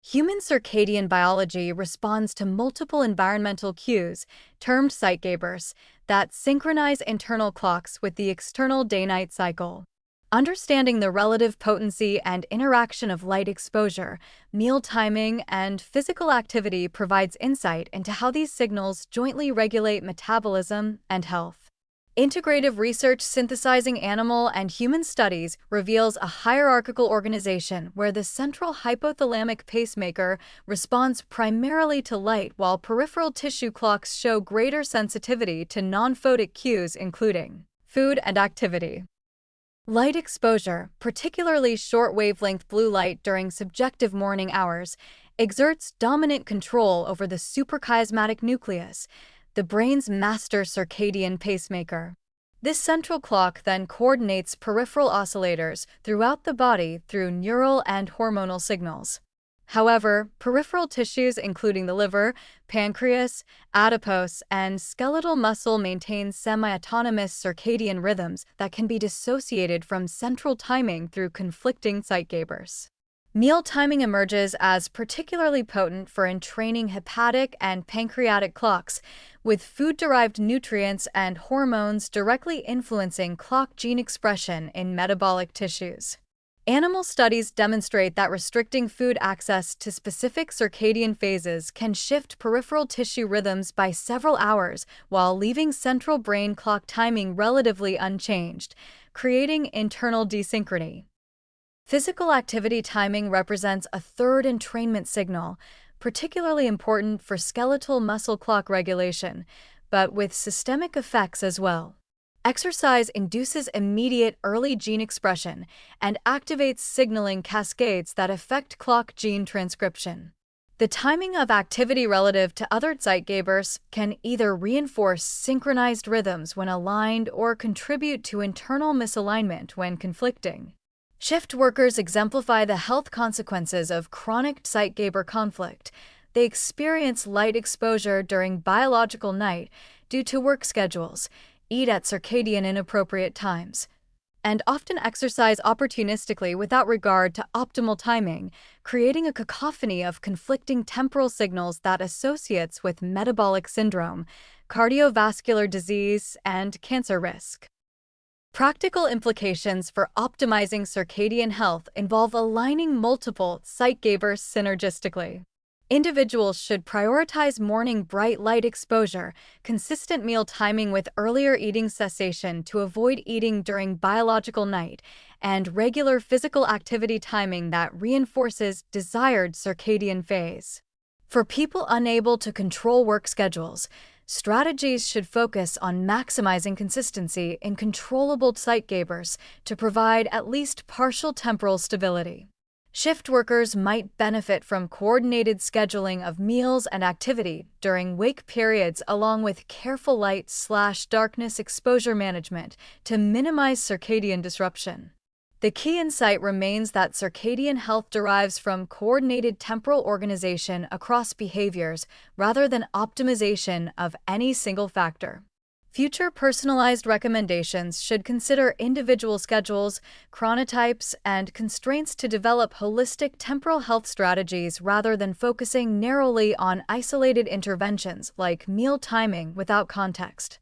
Human circadian biology responds to multiple environmental cues, termed zeitgebers, that synchronize internal clocks with the external day-night cycle. Understanding the relative potency and interaction of light exposure, meal timing, and physical activity provides insight into how these signals jointly regulate metabolism and health. Integrative research synthesizing animal and human studies reveals a hierarchical organization where the central hypothalamic pacemaker responds primarily to light while peripheral tissue clocks show greater sensitivity to non-photic cues including food and activity. Light exposure, particularly short-wavelength blue light during subjective morning hours, exerts dominant control over the suprachiasmatic nucleus, the brain's master circadian pacemaker. This central clock then coordinates peripheral oscillators throughout the body through neural and hormonal signals. However, peripheral tissues including the liver, pancreas, adipose, and skeletal muscle maintain semi-autonomous circadian rhythms that can be dissociated from central timing through conflicting zeitgebers. Meal timing emerges as particularly potent for entraining hepatic and pancreatic clocks, with food-derived nutrients and hormones directly influencing clock gene expression in metabolic tissues. Animal studies demonstrate that restricting food access to specific circadian phases can shift peripheral tissue rhythms by several hours while leaving central brain clock timing relatively unchanged, creating internal desynchrony. Physical activity timing represents a third entrainment signal, particularly important for skeletal muscle clock regulation, but with systemic effects as well. Exercise induces immediate early gene expression and activates signaling cascades that affect clock gene transcription. The timing of activity relative to other zeitgebers can either reinforce synchronized rhythms when aligned or contribute to internal misalignment when conflicting. Shift workers exemplify the health consequences of chronic zeitgeber conflict. They experience light exposure during biological night due to work schedules, eat at circadian inappropriate times, and often exercise opportunistically without regard to optimal timing, creating a cacophony of conflicting temporal signals that associates with metabolic syndrome, cardiovascular disease, and cancer risk. Practical implications for optimizing circadian health involve aligning multiple zeitgebers synergistically. Individuals should prioritize morning bright light exposure, consistent meal timing with earlier eating cessation to avoid eating during biological night, and regular physical activity timing that reinforces desired circadian phase. For people unable to control work schedules, strategies should focus on maximizing consistency in controllable zeitgebers to provide at least partial temporal stability. Shift workers might benefit from coordinated scheduling of meals and activity during wake periods along with careful light/darkness exposure management to minimize circadian disruption. The key insight remains that circadian health derives from coordinated temporal organization across behaviors rather than optimization of any single factor. Future personalized recommendations should consider individual schedules, chronotypes, and constraints to develop holistic temporal health strategies rather than focusing narrowly on isolated interventions like meal timing without context.